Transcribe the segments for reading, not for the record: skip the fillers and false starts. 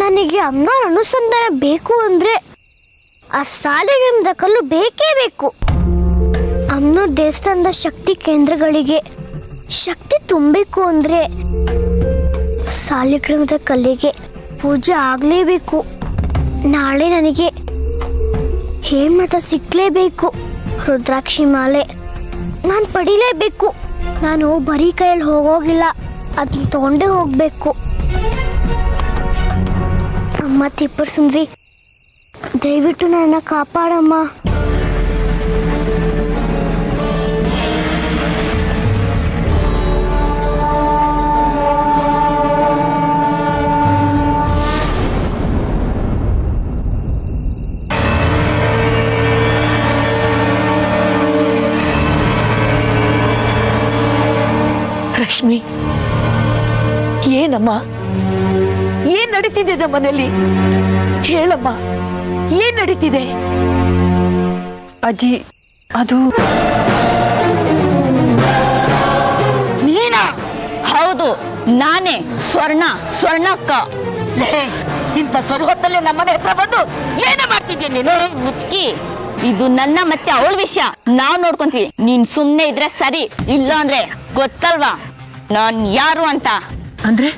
ನನಗೆ ಅಮ್ಮನವ್ರ ಅನುಸಂಧಾನ ಬೇಕು ಅಂದರೆ ಆ ಸಾಲಿಗ್ರಾಮದ ಕಲ್ಲು ಬೇಕೇ ಬೇಕು. ಅಮ್ಮನವ್ರ ದೇವಸ್ಥಾನದ ಶಕ್ತಿ ಕೇಂದ್ರಗಳಿಗೆ ಶಕ್ತಿ ತುಂಬಬೇಕು ಅಂದರೆ ಸಾಲಿಗ್ರಾಮದ ಕಲ್ಲಿಗೆ ಪೂಜೆ ಆಗಲೇಬೇಕು. ನಾಳೆ ನನಗೆ ಹೇಮತ ಸಿಕ್ಕಲೇಬೇಕು. ರುದ್ರಾಕ್ಷಿ ಮಾಲೆ ನಾನು ಪಡಿಲೇಬೇಕು. ನಾನು ಬರೀ ಕೈಯಲ್ಲಿ ಹೋಗೋಗಿಲ್ಲ, ಅದನ್ನ ತಗೊಂಡೇ ಹೋಗಬೇಕು. ಅಮ್ಮ ತಿಪ್ಪರ್ ಸುಂದ್ರಿ, ದಯವಿಟ್ಟು ನನ್ನ ಕಾಪಾಡಮ್ಮ. ಲಕ್ಷ್ಮಿ, ಏನಮ್ಮ, ಏನ್ ನಡೀತಿದೆ ನಮ್ಮ ಮನೆಯಲ್ಲಿ? ಹೇಳಮ್ಮ, ಏನ್ ನಡೀತಿದೆ? ಅಜ್ಜಿ, ಅದು ನೀನಾ? ಹೌದು, ನಾನೇ ಸ್ವರ್ಣಕ್ಕ. ಇಂಥ ಸೊರು ಹೊತ್ತಲ್ಲೇ ನಮ್ಮನೆ ಹತ್ರ ಬಂದು ಏನೇ ಮಾಡ್ತಿದ್ದೀನಿ ನೀನು? ಮುತ್ಕಿ, ಇದು ನನ್ನ ಮತ್ತೆ ಅವಳ ವಿಷಯ, ನಾವ್ ನೋಡ್ಕೊಂತೀವಿ. ನೀನ್ ಸುಮ್ನೆ ಇದ್ರೆ ಸರಿ, ಇಲ್ಲ ಅಂದ್ರೆ ಗೊತ್ತಲ್ವಾ ನಾನ್ ಯಾರು ಅಂತ. ಅಂದ್ರೆ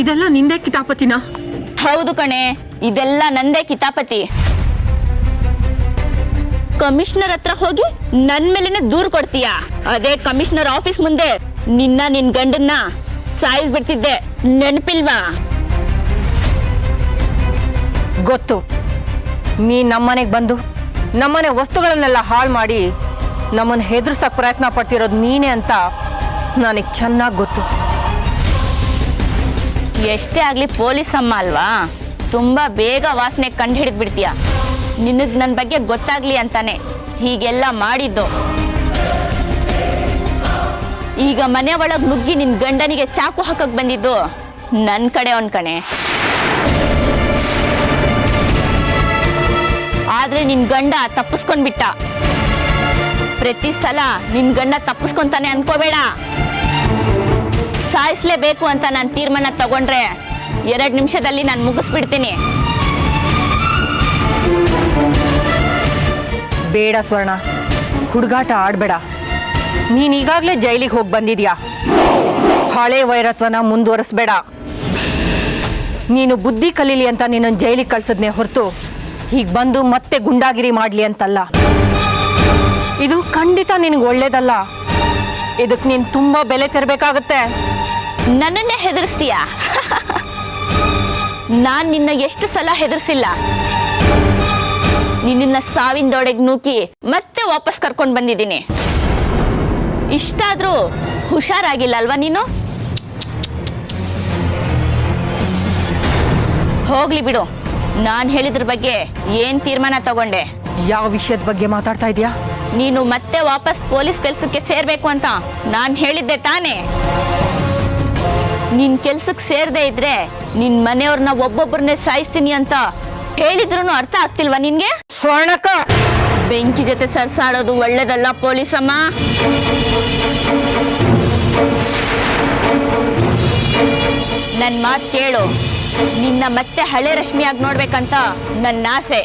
ಇದೆಲ್ಲ ನಿಂದೆ ಕಿತಾಪತಿನ? ಹೌದು ಕಣೆ, ಇದೆಲ್ಲ ನಂದೇ ಕಿತಾಪತಿ. ಕಮಿಷನರ್ ಹತ್ರ ಹೋಗಿ ನನ್ ಮೇಲೆನೆ ದೂರ್ ಕೊಡ್ತೀಯ. ಅದೇ ಕಮಿಷನರ್ ಆಫೀಸ್ ಮುಂದೆ ನಿನ್ ಗಂಡನ್ನ ಸಾಯಿಸ್ಬಿಡ್ತಿದ್ದೆ, ನೆನಪಿಲ್ವಾ? ಗೊತ್ತು. ನೀ ನಮ್ಮನೆಗೆ ಬಂದು ನಮ್ಮನೆ ವಸ್ತುಗಳನ್ನೆಲ್ಲ ಹಾಳು ಮಾಡಿ ನಮ್ಮನ್ನು ಹೆದರ್ಸಕ್ಕೆ ಪ್ರಯತ್ನ ಪಡ್ತಿರೋದು ನೀನೇ ಅಂತ ನನಗೆ ಚೆನ್ನಾಗಿ ಗೊತ್ತು. ಎಷ್ಟೇ ಆಗ್ಲಿ ಪೊಲೀಸ್ ಅಮ್ಮ ಅಲ್ವಾ, ತುಂಬಾ ಬೇಗ ವಾಸನೆ ಕಂಡು ಹಿಡಿದು ಬಿಡ್ತೀಯ. ನಿನಗ್ ನನ್ನ ಬಗ್ಗೆ ಗೊತ್ತಾಗ್ಲಿ ಅಂತಾನೆ ಹೀಗೆಲ್ಲ ಮಾಡಿದ್ದು. ಈಗ ಮನೆ ಒಳಗ್ ನುಗ್ಗಿ ನಿನ್ ಗಂಡನಿಗೆ ಚಾಕು ಹಾಕಕ್ ಬಂದಿದ್ದು ನನ್ ಕಡೆ ಒಂದ್ ಕಣೆ. ಆದ್ರೆ ನಿನ್ ಗಂಡ ತಪ್ಪಿಸ್ಕೊಂಡ್ಬಿಟ್ಟ. ಪ್ರತಿ ಸಲ ನಿನ್ ಗಂಡ ತಪ್ಪಿಸ್ಕೊಂತಾನೆ ಅನ್ಕೋಬೇಡ. ಸಾಯಿಸ್ಲೇಬೇಕು ಅಂತ ನಾನು ತೀರ್ಮಾನ ತಗೊಂಡ್ರೆ 2 ನಿಮಿಷದಲ್ಲಿ ನಾನು ಮುಗಿಸ್ಬಿಡ್ತೀನಿ. ಬೇಡ ಸ್ವರ್ಣ, ಹುಡುಗಾಟ ಆಡಬೇಡ. ನೀನು ಈಗಾಗಲೇ ಜೈಲಿಗೆ ಹೋಗಿ ಬಂದಿದ್ಯಾ. ಹಳೆ ವೈರತ್ವನ ಮುಂದುವರಿಸ್ಬೇಡ. ನೀನು ಬುದ್ಧಿ ಕಲೀಲಿ ಅಂತ ನಿನ್ನನ್ನು ಜೈಲಿಗೆ ಕಳ್ಸದ್ನೇ ಹೊರತು ಹೀಗೆ ಬಂದು ಮತ್ತೆ ಗುಂಡಾಗಿರಿ ಮಾಡಲಿ ಅಂತಲ್ಲ. ಇದು ಖಂಡಿತ ನಿನಗೆ ಒಳ್ಳೇದಲ್ಲ. ಇದಕ್ಕೆ ನೀನು ತುಂಬ ಬೆಲೆ ತೆರಬೇಕಾಗತ್ತೆ. ನನ್ನನ್ನೇ ಹೆದರ್ಸ್ತೀಯ? ನಾನ್ ನಿನ್ನ ಎಷ್ಟು ಸಲ ಹೆದರ್ಸಿಲ್ಲ. ನಿನ್ನ ಸಾವಿನದೊಡೆಗೆ ನೂಕಿ ಮತ್ತೆ ವಾಪಸ್ ಕರ್ಕೊಂಡು ಬಂದಿದ್ದೀನಿ. ಇಷ್ಟಾದ್ರೂ ಹುಷಾರಾಗಿಲ್ಲ ಅಲ್ವಾ ನೀನು? ಹೋಗ್ಲಿ ಬಿಡು. ನಾನು ಹೇಳಿದ್ರ ಬಗ್ಗೆ ಏನ್ ತೀರ್ಮಾನ ತಗೊಂಡೆ? ಯಾವ ವಿಷಯದ ಬಗ್ಗೆ ಮಾತಾಡ್ತಾ ಇದೀಯಾ? ನೀನು ಮತ್ತೆ ವಾಪಸ್ ಪೊಲೀಸ್ ಕೆಲ್ಸಕ್ಕೆ ಸೇರ್ಬೇಕು ಅಂತ ನಾನು ಹೇಳಿದ್ದೆ ತಾನೇ? ನಿನ್ ಕೆಲ್ಸಕ್ಕೆ ಸೇರ್ದೇ ಇದ್ರೆ ನಿನ್ ಮನೆಯವ್ರನ್ನ ಒಬ್ಬೊಬ್ಬರನ್ನೇ ಸಾಯಿಸ್ತೀನಿ ಅಂತ ಹೇಳಿದ್ರು ಅರ್ಥ ಆಗ್ತಿಲ್ವಾ ನಿನ್ಗೆ? ಸ್ವರ್ಣಕ್ಕ, ಬೆಂಕಿ ಜೊತೆ ಸರ್ಸಾಡೋದು ಒಳ್ಳೇದಲ್ಲ ಪೊಲೀಸಮ್ಮ. ನನ್ ಮಾತ್ ಕೇಳು. ನಿನ್ನ ಮತ್ತೆ ಹಳೆ ರಶ್ಮಿಯಾಗಿ ನೋಡ್ಬೇಕಂತ ನನ್ನ ಆಸೆ.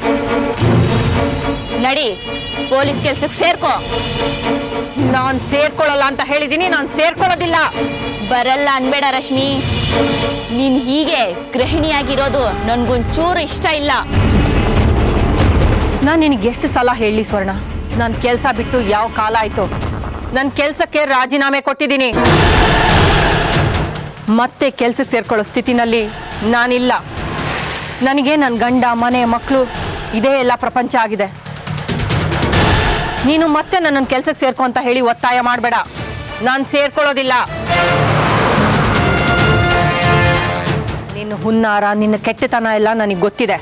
ನಡಿ, ಪೊಲೀಸ್ ಕೆಲ್ಸಕ್ಕೆ ಸೇರ್ಕೋ. ನಾನು ಸೇರ್ಕೊಳ್ಳಲ್ಲ ಅಂತ ಹೇಳಿದೀನಿ. ನಾನು ಸೇರ್ಕೊಳ್ಳೋದಿಲ್ಲ. ಬರಲ್ಲ ಅನ್ಬೇಡ ರಶ್ಮಿ. ನೀನ್ ಹೀಗೆ ಗೃಹಿಣಿಯಾಗಿರೋದು ನನ್ಗೊಂಚೂರು ಇಷ್ಟ ಇಲ್ಲ. ನಾನು ನಿನಗೆ ಎಷ್ಟು ಸಲ ಹೇಳಿ ಸ್ವರ್ಣ, ನಾನು ಕೆಲಸ ಬಿಟ್ಟು ಯಾವ ಕಾಲ ಆಯ್ತು? ನನ್ನ ಕೆಲಸಕ್ಕೆ ರಾಜೀನಾಮೆ ಕೊಟ್ಟಿದ್ದೀನಿ. ಮತ್ತೆ ಕೆಲ್ಸಕ್ಕೆ ಸೇರ್ಕೊಳ್ಳೋ ಸ್ಥಿತಿನಲ್ಲಿ ನಾನಿಲ್ಲ. ನನಗೆ ನನ್ನ ಗಂಡ, ಮನೆ, ಮಕ್ಕಳು ಇದೇ ಎಲ್ಲ ಪ್ರಪಂಚ ಆಗಿದೆ. ನೀನು ಮತ್ತೆ ನನ್ನನ್ನು ಕೆಲ್ಸಕ್ಕೆ ಸೇರ್ಕೊ ಅಂತ ಹೇಳಿ ಒತ್ತಾಯ ಮಾಡಬೇಡ. ನಾನು ಸೇರ್ಕೊಳ್ಳೋದಿಲ್ಲ. ನಿನ್ನ ಹುನ್ನಾರ, ನಿನ್ನ ಕೆಟ್ಟತನ ಎಲ್ಲ ನನಗೆ ಗೊತ್ತಿದೆ.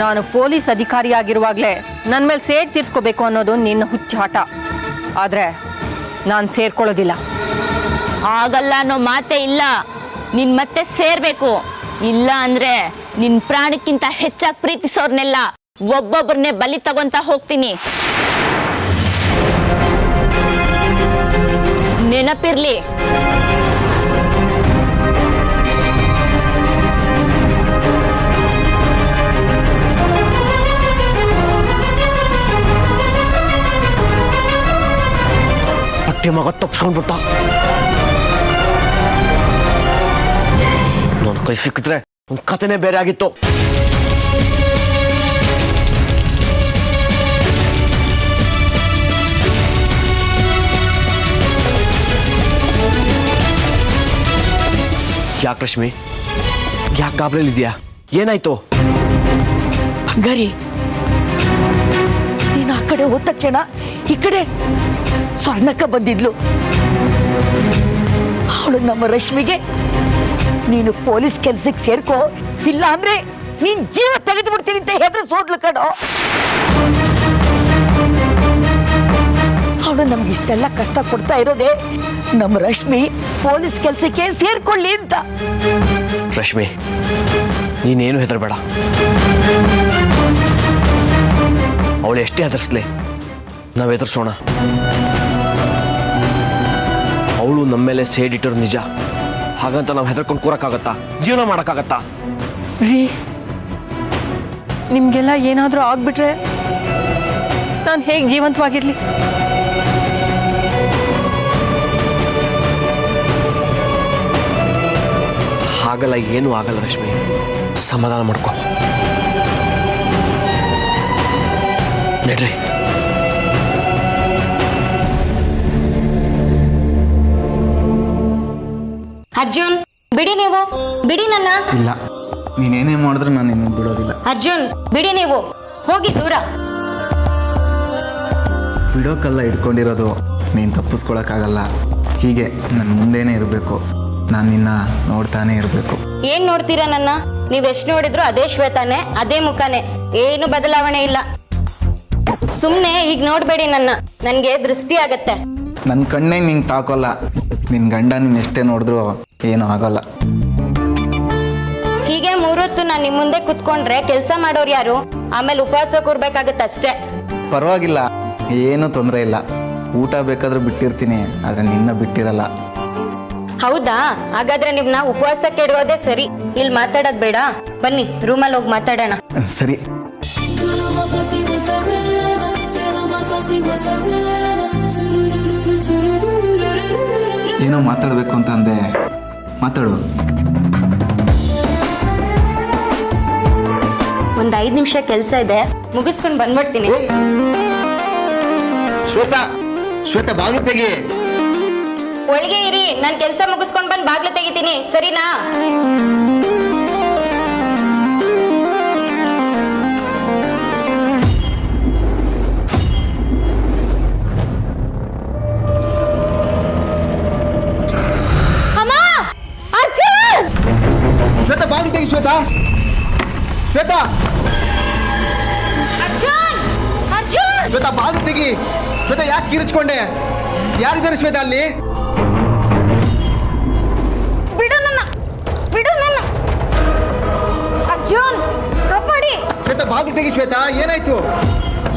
ನಾನು ಪೊಲೀಸ್ ಅಧಿಕಾರಿಯಾಗಿರುವಾಗಲೇ ನನ್ನ ಮೇಲೆ ಸೇಡ್ ತೀರ್ಸ್ಕೋಬೇಕು ಅನ್ನೋದು ನಿನ್ನ ಹುಚ್ಚಾಟ. ಆದರೆ ನಾನು ಸೇರ್ಕೊಳ್ಳೋದಿಲ್ಲ. ಆಗಲ್ಲ ಅನ್ನೋ ಮಾತೇ ಇಲ್ಲ. ನಿನ್ ಮತ್ತೆ ಸೇರ್ಬೇಕು. ಇಲ್ಲ ಅಂದ್ರೆ ನಿನ್ ಪ್ರಾಣಕ್ಕಿಂತ ಹೆಚ್ಚಾಗಿ ಪ್ರೀತಿಸೋರ್ನೆಲ್ಲ ಒಬ್ಬೊಬ್ಬರನ್ನೇ ಬಲಿ ತಗೊಂತ ಹೋಗ್ತೀನಿ. ನೆನಪಿರ್ಲಿ. ಹೊಟ್ಟೆ ಮಗ ತಪ್ಸ್ಕೊಂಡ್ಬಿಟ್ಟ. ನನ್ನ ಕೈ ಸಿಕ್ಕಿದ್ರೆ ಒಂದು ಕಥೆನೇ ಬೇರೆ ಆಗಿತ್ತು. ಯಾಕೆ ರಶ್ಮಿ, ಯಾಕೆ ಗಾಬರಿಲಿದ್ಯಾ? ಏನಾಯ್ತು? ಬಂಗಾರಿ, ನೀನು ಆ ಕಡೆ ಹೋದ ತಕ್ಷಣ ಈ ಕಡೆ ಸ್ವರ್ಣಕ್ಕ ಬಂದಿದ್ಲು. ಅವಳು ನಮ್ಮ ರಶ್ಮಿಗೆ ನೀನು ಪೊಲೀಸ್ ಕೆಲ್ಸಕ್ಕೆ ಸೇರ್ಕೋ, ಇಲ್ಲ ಅಂದ್ರೆ ನೀನ್ ಜೀವ ತೆಗೆದು ಬಿಡ್ತೀನಿ ಅಂತ ಹೆದ್ರು ಸೋದ್ಲು ಕಣೋ. ಅವಳು ನಮ್ಗೆ ಇಷ್ಟೆಲ್ಲ ಕಷ್ಟ ಕೊಡ್ತಾ ಇರೋದೇ ನಮ್ಮ ರಶ್ಮಿ ಪೊಲೀಸ್ ಕೆಲ್ಸಕ್ಕೆ ಸೇರ್ಕೊಳ್ಳಿ ಅಂತ. ರಶ್ಮಿ, ನೀನೇನು ಹೆದರಬೇಡ. ಅವಳು ಎಷ್ಟೇ ಹೆದರ್ಸ್ಲಿ, ನಾವು ಎದುರಿಸೋಣ. ಅವಳು ನಮ್ಮ ಮೇಲೆ ಸೇಡಿಟ್ಟರು ನಿಜ. ಹಾಗಂತ ನಾವು ಹೆದರ್ಕೊಂಡು ಕೂರಕ್ಕಾಗತ್ತಾ? ಜೀವನ ಮಾಡೋಕ್ಕಾಗತ್ತಾ? ರೀ, ನಿಮ್ಗೆಲ್ಲ ಏನಾದರೂ ಆಗ್ಬಿಟ್ರೆ ನಾನು ಹೇಗೆ ಜೀವಂತವಾಗಿರ್ಲಿ? ಹಾಗಲ್ಲ, ಏನೂ ಆಗಲ್ಲ ರಶ್ಮಿ. ಸಮಾಧಾನ ಮಾಡ್ಕೊ. ನಡ್ರಿ. ಅರ್ಜುನ್, ಬಿಡಿ ನೀವು, ಬಿಡಿ ನನ್ನ. ಇಲ್ಲ, ನೀನೇನೇ ಮಾಡಿದ್ರೆ ನಾನು ನಿನ್ನ ಬಿಡೋದಿಲ್ಲ. ಅರ್ಜುನ್, ಬಿಡಿ ನೀವು, ಹೋಗಿ ದೂರ. ಬಿಡೋಕ್ಕಲ್ಲ ಇಟ್ಕೊಂಡಿರೋದು, ನೀನು ತಪ್ಪಿಸ್ಕೊಳಕ್ಕಾಗಲ್ಲ. ಹೀಗೆ ನನ್ನ ಮುಂದೆನೇ ಇರಬೇಕು. ನಾನು ನಿನ್ನ ನೋಡ್ತಾನೆ ಇರಬೇಕು. ಏನ್ ನೋಡ್ತೀರಾ ನನ್ನ? ನೀವೆಷ್ಟು ನೋಡಿದ್ರು ಅದೇ ಶ್ವೇತಾನೆ, ಅದೇ ಮುಖಾನೆ, ಏನು ಬದಲಾವಣೆ ಇಲ್ಲ. ಸುಮ್ನೆ ಈಗ ನೋಡ್ಬೇಡಿ ನನ್ನ, ನನ್ಗೆ ದೃಷ್ಟಿ ಆಗತ್ತೆ. ನನ್ನ ಕಣ್ಣೇ ನಿಂಗೆ ತಾಕೋಲ್ಲ. ನಿನ್ನ ಗಂಡ ನೀನು ಎಷ್ಟೇ ನೋಡಿದ್ರು ಏನೂ ಆಗೋಲ್ಲ. ಹೀಗೆ ಮೂರೊತ್ತು ನಾನು ನಿಮ್ ಮುಂದೆ ಕುತ್ಕೊಂಡ್ರೆ ಕೆಲಸ ಮಾಡೋರು ಯಾರು? ಆಮೇಲೆ ಉಪವಾಸ ಕೂರ್ಬೇಕಾಗತ್ತೆ ಅಷ್ಟೇ. ಪರವಾಗಿಲ್ಲ, ಏನೂ ತೊಂದರೆ ಇಲ್ಲ. ಊಟ ಬೇಕಾದ್ರೂ ಬಿಟ್ಟಿರ್ತೀನಿ, ಆದರೆ ನಿನ್ನ ಬಿಟ್ಟಿರಲ್ಲ. ಹೌದಾ? ಹಾಗಾದ್ರೆ ನಿಮ್ನ ಉಪವಾಸಕ್ಕೆ ಇಡೋದೇ ಸರಿ. ಇಲ್ಲಿ ಮಾತಾಡೋದ್ ಬೇಡ, ಬನ್ನಿ ರೂಮಲ್ಲಿ ಹೋಗಿ ಮಾತಾಡೋಣ. ಸರಿ. ಏನೋ ಮಾತಾಡಬೇಕು ಅಂತ ಅಂದೆ, ಮಾತಾಡು. ಒಂದ್ 5 ನಿಮಿಷ ಕೆಲಸ ಇದೆ, ಮುಗಿಸ್ಕೊಂಡು ಬಂದ್ಬಿಡ್ತೀನಿ. ಶ್ವೇತಾ, ಶ್ವೇತಾ ಬಾಗಿಲು ತೆಗಿ. ಒಳಗೆ ಇರಿ, ನಾನು ಕೆಲಸ ಮುಗಿಸ್ಕೊಂಡು ಬಂದು ಬಾಗ್ಲು ತೆಗಿತೀನಿ, ಸರಿನಾ? ಅಮ್ಮ! ಅರ್ಜುನ್! ಶ್ವೇತಾ ಬಾಗಿಲು ತೆಗಿ. ಶ್ವೇತಾ, ಶ್ವೇತಾ, ಅರ್ಜುನ್! ಅರ್ಜುನ್! ಶ್ವೇತಾ ಬಾಗಿಲು ತೆಗಿ. ಶ್ವೇತಾ, ಯಾಕೆ ಕಿರಿಚ್ಕೊಂಡೆ? ಯಾರಿದ್ದಾರೆ ಶ್ವೇತಾ ಅಲ್ಲಿ? ಬಿಡು ನನ್ನ, ಬಿಡು ನನ್ನ. ಅರ್ಜುನ್, ಕಾಪಾಡಿ. ಶ್ವೇತಾ ಬಾಗಿಲು ತೆಗಿ. ಶ್ವೇತಾ, ಏನಾಯ್ತು?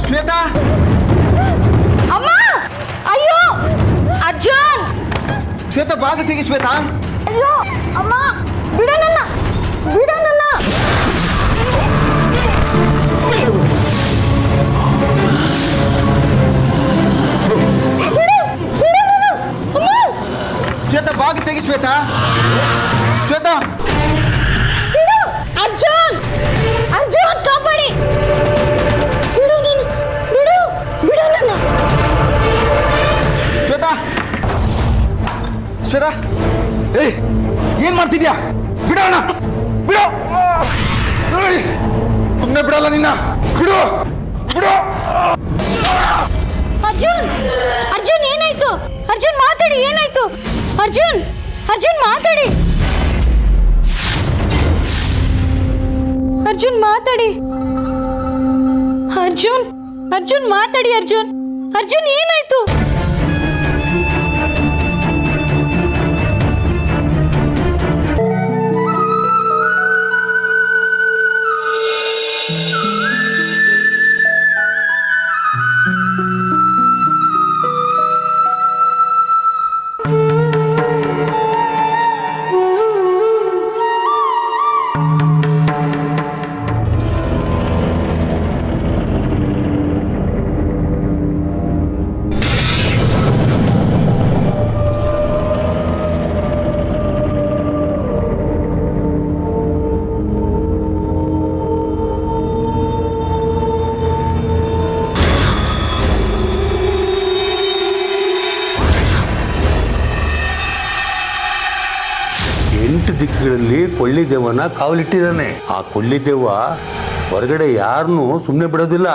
ಶ್ವೇತಾ, ಅಮ್ಮ! ಅಯ್ಯೋ! ಅರ್ಜುನ್! ಶ್ವೇತಾ ಬಾಗಿಲು ತೆಗಿ. ಶ್ವೇತಾ, ಅಯ್ಯೋ! ಅಮ್ಮ! ಬಿಡು ನನ್ನ, ಬಿಡು ನನ್ನ. ಶ್ವೇತಾ ಬಾಗಿಲು ತೆಗಿ. ಶ್ವೇತಾ, ಶ್ವೇತಾ, ಅರ್ಜುನ್! ಅರ್ಜುನ್, ಕಾಪಾಡಿ. ಬಿಡು ನನ್ನ, ಬಿಡು, ಬಿಡು ನನ್ನ. ಶ್ವೇತಾ, ಶ್ವೇತಾ, ಏಯ್ ಏನ್ ಮಾಡ್ತಿದ್ಯಾ? ಬಿಡೋಣ, ಬಿಡು. ಸುಮ್ಮನೆ ಬಿಡಲ್ಲ ನಿನ್ನ. ಬಿಡು, ಬಿಡು. ಅರ್ಜುನ್! ಅರ್ಜುನ್, ಏನಾಯ್ತು? ಅರ್ಜುನ್, ಮಾತಾಡಿ, ಏನಾಯ್ತು? ಅರ್ಜುನ್! ಅರ್ಜುನ್, ಮಾತಾಡಿ. ಅರ್ಜುನ್, ಮಾತಾಡಿ. ಅರ್ಜುನ್! ಅರ್ಜುನ್, ಮಾತಾಡಿ. ಅರ್ಜುನ್! ಅರ್ಜುನ್, ಏನಾಯ್ತು? ದಿಕ್ಕುಗಳಲ್ಲಿ ಕೊಳ್ಳಿದೇವನ ಕಾವಲಿಟ್ಟಿದ್ದಾನೆ. ಆ ಕೊಳ್ಳಿದೇವ ಹೊರಗಡೆ ಯಾರನ್ನೂ ಸುಮ್ಮನೆ ಬಿಡೋದಿಲ್ಲ.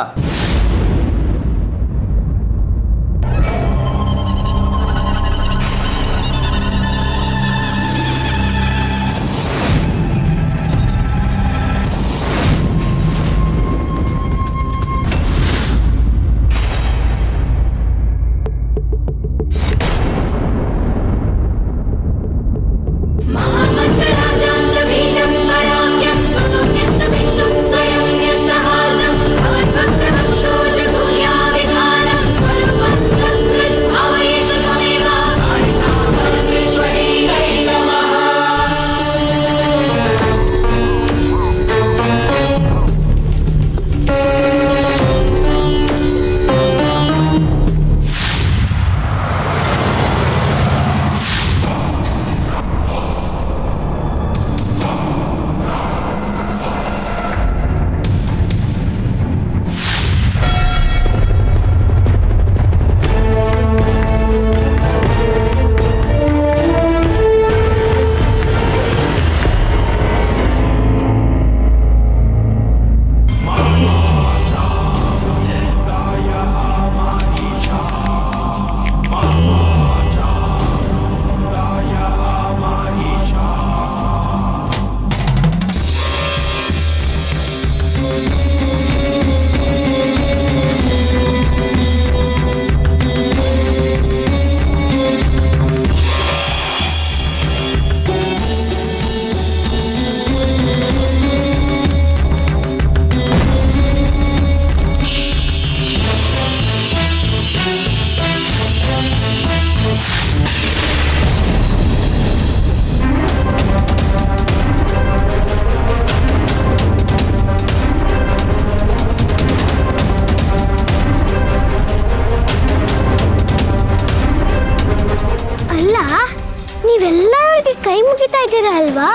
ನೀವೆಲ್ಲರಿಗೆ ಕೈ ಮುಗಿತಾ ಇದ್ದೀರಾ ಅಲ್ವಾ?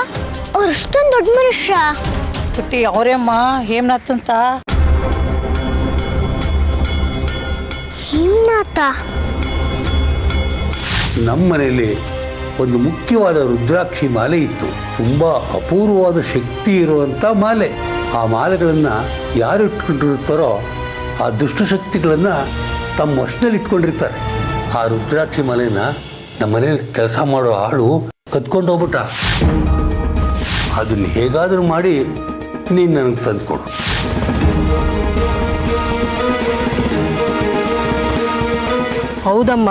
ಅವ್ರು ಅಷ್ಟೊಂದು ದೊಡ್ಡ ಮನುಷ್ಯ. ಪುಟ್ಟಿ ಅವರೇಮ್ಮ ಹೇಮನಾಥ್ ಅಂತ. ಹೇಮನಾಥ? ನಮ್ಮ ಮನೆಯಲ್ಲಿ ಒಂದು ಮುಖ್ಯವಾದ ರುದ್ರಾಕ್ಷಿ ಮಾಲೆ ಇತ್ತು. ತುಂಬ ಅಪೂರ್ವವಾದ ಶಕ್ತಿ ಇರುವಂಥ ಮಾಲೆ. ಆ ಮಾಲೆಗಳನ್ನು ಯಾರು ಇಟ್ಕೊಂಡಿರ್ತಾರೋ ಆ ದುಷ್ಟಶಕ್ತಿಗಳನ್ನು ತಮ್ಮ ವಶದಲ್ಲಿ ಇಟ್ಕೊಂಡಿರ್ತಾರೆ. ಆ ರುದ್ರಾಕ್ಷಿ ಮಾಲೆನ ನಮ್ಮ ಮನೇಲಿ ಕೆಲಸ ಮಾಡೋ ಆಳು ಕದ್ಕೊಂಡು ಹೋಗ್ಬಿಟ್ಟ. ಅದನ್ನು ಹೇಗಾದರೂ ಮಾಡಿ ನೀನು ನನಗೆ ತಂದುಕೊಡು. ಹೌದಮ್ಮ,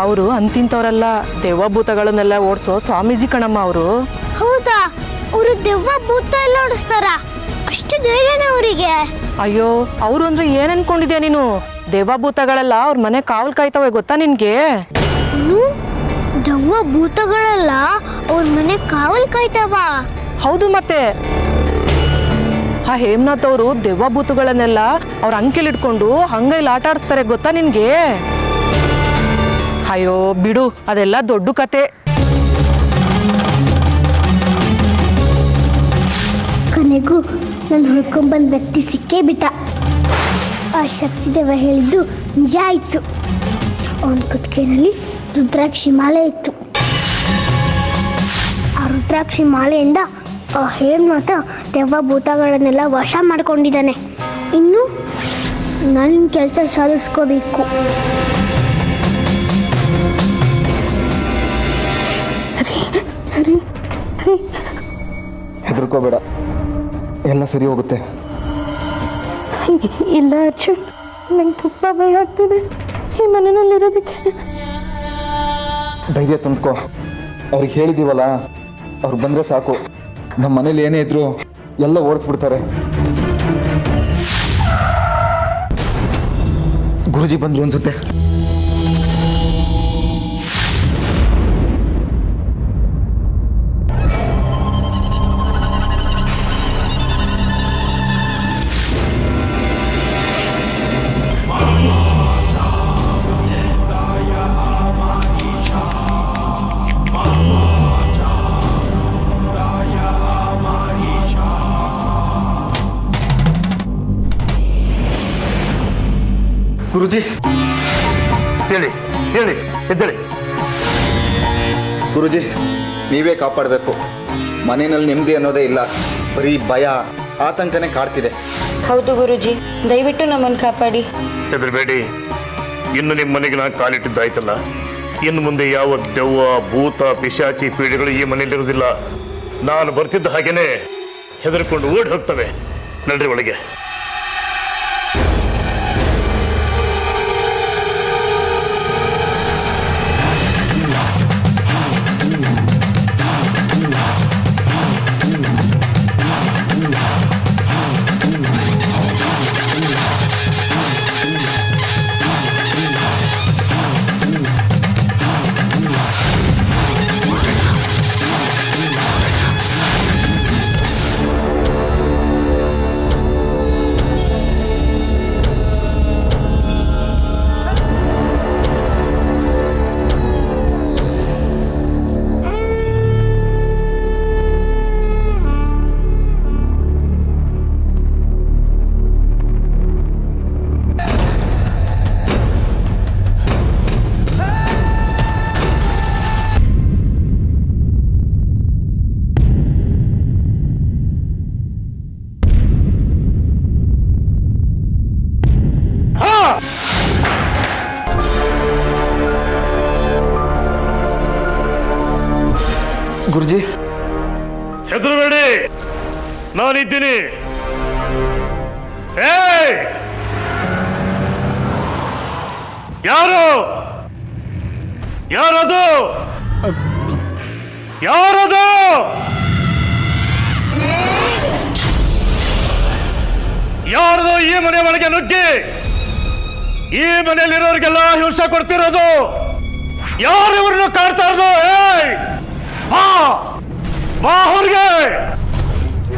ಅವರು ಅಂತಿಂತವರೆಲ್ಲ ದೆವ್ವಭೂತಗಳನ್ನೆಲ್ಲ ಓಡಿಸೋ ಸ್ವಾಮೀಜಿ ಕಣಮ್ಮ ಅವರು. ಹೌದಾ? ಅವರು ದೆವ್ವ ಭೂತ ಎಲ್ಲ ಓಡಿಸ್ತಾರ? ಅಷ್ಟು ಧೈರ್ಯನ ಅವರಿಗೆ? ಅಯ್ಯೋ, ಅವರು ಅಂದ್ರೆ ಏನ್ ಅನ್ಕೊಂಡಿದ್ಯಾ ನೀನು? ದೆವ್ವಭೂತಗಳೆಲ್ಲ ಅವ್ರ ಮನೆ ಕಾವಲು ಕಾಯ್ತವೆ, ಗೊತ್ತಾ ನಿನ್ಗೆ? ದೆವ್ವ ಭೂತಗಳೆಲ್ಲ ಅವ್ರ ಮನೆ ಕಾವಲು ಕಾಯ್ತಾವ? ಹೌದು ಮತ್ತೆ. ಆ ಹೇಮನಾಥ್ ಅವರು ದೆವ್ವಭೂತಗಳನ್ನೆಲ್ಲ ಅವ್ರ ಅಂಕೆಲ್ ಇಟ್ಕೊಂಡು ಹಂಗೈಲಿ ಆಟ ಆಡಿಸ್ತಾರೆ, ಗೊತ್ತಾ ನಿನ್ಗೆ? ಅಯ್ಯೋ ಬಿಡು, ಅದೆಲ್ಲ ದೊಡ್ಡ ಕತೆ. ಕೊನೆಗೂ ನಾನು ಹುಡ್ಕೊಂಡ್ಬಂದ ವ್ಯಕ್ತಿ ಸಿಕ್ಕೇ ಬಿಟ್ಟ. ಆ ಶಕ್ತಿ ದೇವ ಹೇಳಿದ್ದು ನಿಜ ಆಯಿತು. ಅವನ ಕುತ್ತಿಗೆನಲ್ಲಿ ರುದ್ರಾಕ್ಷಿ ಮಾಲೆ ಇತ್ತು. ಆ ರುದ್ರಾಕ್ಷಿ ಮಾಲೆಯಿಂದ ಆ ಹೇಮನಾಥ ದೆವ್ವ ಭೂತಗಳನ್ನೆಲ್ಲ ವಶ ಮಾಡ್ಕೊಂಡಿದ್ದಾನೆ. ಇನ್ನು ನನ್ನ ಕೆಲಸ ಸಾಧಿಸ್ಕೋಬೇಕು. ಹೆದರ್ಕೋಬೇಡ, ಎಲ್ಲ ಸರಿ ಹೋಗುತ್ತೆ. ಇಲ್ಲ ಅರ್ಜುನ್, ನಂಗೆ ತುಂಬ ಭಯ ಆಗ್ತಿದೆ ಈ ಮನೆಯಲ್ಲಿರೋದಕ್ಕೆ. ಧೈರ್ಯ ತಂದ್ಕೋ. ಅವ್ರಿಗೆ ಹೇಳಿದ್ದೀವಲ್ಲ, ಅವ್ರು ಬಂದರೆ ಸಾಕು. ನಮ್ಮ ಮನೇಲಿ ಏನೇ ಇದ್ರು ಎಲ್ಲ ಓಡಿಸ್ಬಿಡ್ತಾರೆ. ಗುರುಜಿ ಬಂದ್ರು ಅನ್ಸುತ್ತೆ. ಗುರುಜಿ ಹೇಳಿ ಹೇಳಿ ಎದ್ದೇಳಿ. ಗುರುಜಿ, ನೀವೇ ಕಾಪಾಡಬೇಕು. ಮನೆಯಲ್ಲಿ ನೆಮ್ಮದಿ ಅನ್ನೋದೇ ಇಲ್ಲ, ಬರೀ ಭಯ ಆತಂಕನೇ ಕಾಡ್ತಿದೆ. ಹೌದು ಗುರುಜಿ, ದಯವಿಟ್ಟು ನಮ್ಮನ್ನು ಕಾಪಾಡಿ. ಹೆದರಬೇಡಿ, ಇನ್ನು ನಿಮ್ಮ ಮನೆಗೆ ನಾನು ಕಾಲಿಟ್ಟಿದ್ದಾಯ್ತಲ್ಲ, ಇನ್ನು ಮುಂದೆ ಯಾವ ದೆವ್ವ ಭೂತ ಪಿಶಾಚಿ ಪೀಡೆಗಳು ಈ ಮನೆಯಲ್ಲಿರುವುದಿಲ್ಲ. ನಾನು ಬರ್ತಿದ್ದ ಹಾಗೇನೆ ಹೆದರ್ಕೊಂಡು ಓಡಿ ಹೋಗ್ತವೆ. ನಡ್ರಿ ಒಳಗೆ. ಗುರುಜಿ, ಹೆದರಬೇಡಿ, ನಾನಿದ್ದೀನಿ. ಏಯ್, ಯಾರು? ಯಾರದು? ಯಾರದು? ಯಾರದು ಈ ಮನೆ ಒಳಗೆ ನುಗ್ಗಿ ಈ ಮನೆಯಲ್ಲಿರೋರಿಗೆಲ್ಲ ಹಿಂಸೆ ಕೊಡ್ತಿರೋದು? ಯಾರು ಇವ್ರನ್ನ ಕಾಡ್ತಾ ಇರೋದು? ಏಯ್, ಬಾ ಹೊರಗೆ,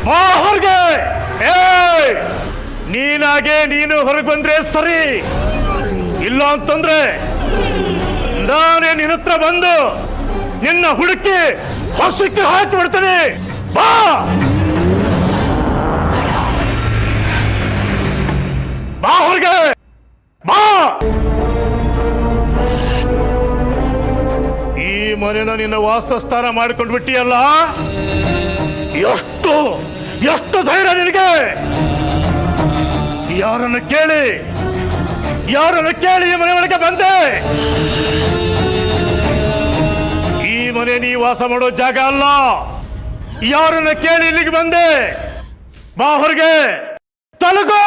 ಬಾ ಹೊರಗೆ. ಏಯ್, ನೀನಾಗೆ ನೀನು ಹೊರಗೆ ಬಂದ್ರೆ ಸರಿ, ಇಲ್ಲ ಅಂತಂದ್ರೆ ನಾನೇ ನಿನ್ನ ಹತ್ರ ಬಂದು ನಿನ್ನ ಹುಡುಕಿ ಹೊಸಕ್ಕೆ ಹಾಕಿ ಬಿಡ್ತೀನಿ. ಬಾ. ಬಾ ಹೊರಗೆ, ಬಾ. ಈ ಮನೆನ ನಿನ್ನ ವಾಸಸ್ಥಾನ ಮಾಡಿಕೊಂಡು ಬಿಟ್ಟಿಯಲ್ಲ, ಎಷ್ಟು ಎಷ್ಟು ಧೈರ್ಯ ನಿನಗೆ? ಯಾರನ್ನ ಕೇಳಿ ಈ ಮನೆ ಒಳಗೆ ಬಂದೆ? ಈ ಮನೆ ನೀ ವಾಸ ಮಾಡೋ ಜಾಗ ಅಲ್ಲ. ಯಾರನ್ನ ಕೇಳಿ ಇಲ್ಲಿಗೆ ಬಂದೆ? ಬಾ ಹೊರಗೆ, ತೊಲಗೋ.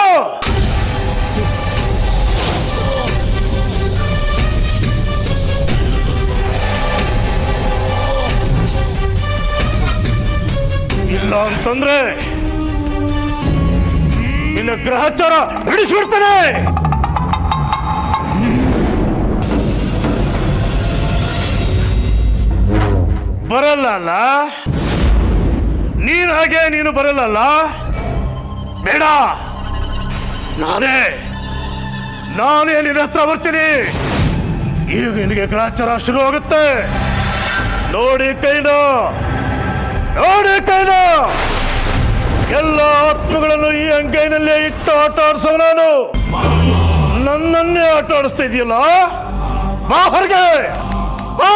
ಇಲ್ಲ ಅಂತಂದ್ರೆ ನಿನ್ನ ಗ್ರಹಚಾರ ಬಿಡಿಸ್ಬಿಡ್ತಾನೆ. ಬರಲ್ಲ ಅಲ್ಲ ನೀನ್, ಹಾಗೆ ನೀನು ಬರಲ್ಲ. ಬೇಡ, ನಾನೇ ನಿನ್ನ ಹತ್ರ ಬರ್ತೀನಿ. ಈಗ ನಿನಗೆ ಗ್ರಹಚಾರ ಶುರು ಆಗುತ್ತೆ. ನೋಡಿ ಕೈನ ಎಲ್ಲ ಆತ್ಮಗಳನ್ನು ಈ ಅಂಗೈನಲ್ಲೇ ಇಟ್ಟು ಆಟ ಆಡಿಸೋ. ನಾನು ನನ್ನನ್ನೇ ಆಟ ಆಡಿಸ್ತಾ ಇದೆಯಲ್ಲ. ಬಾ ಹೊರಗೆ, ಬಾ.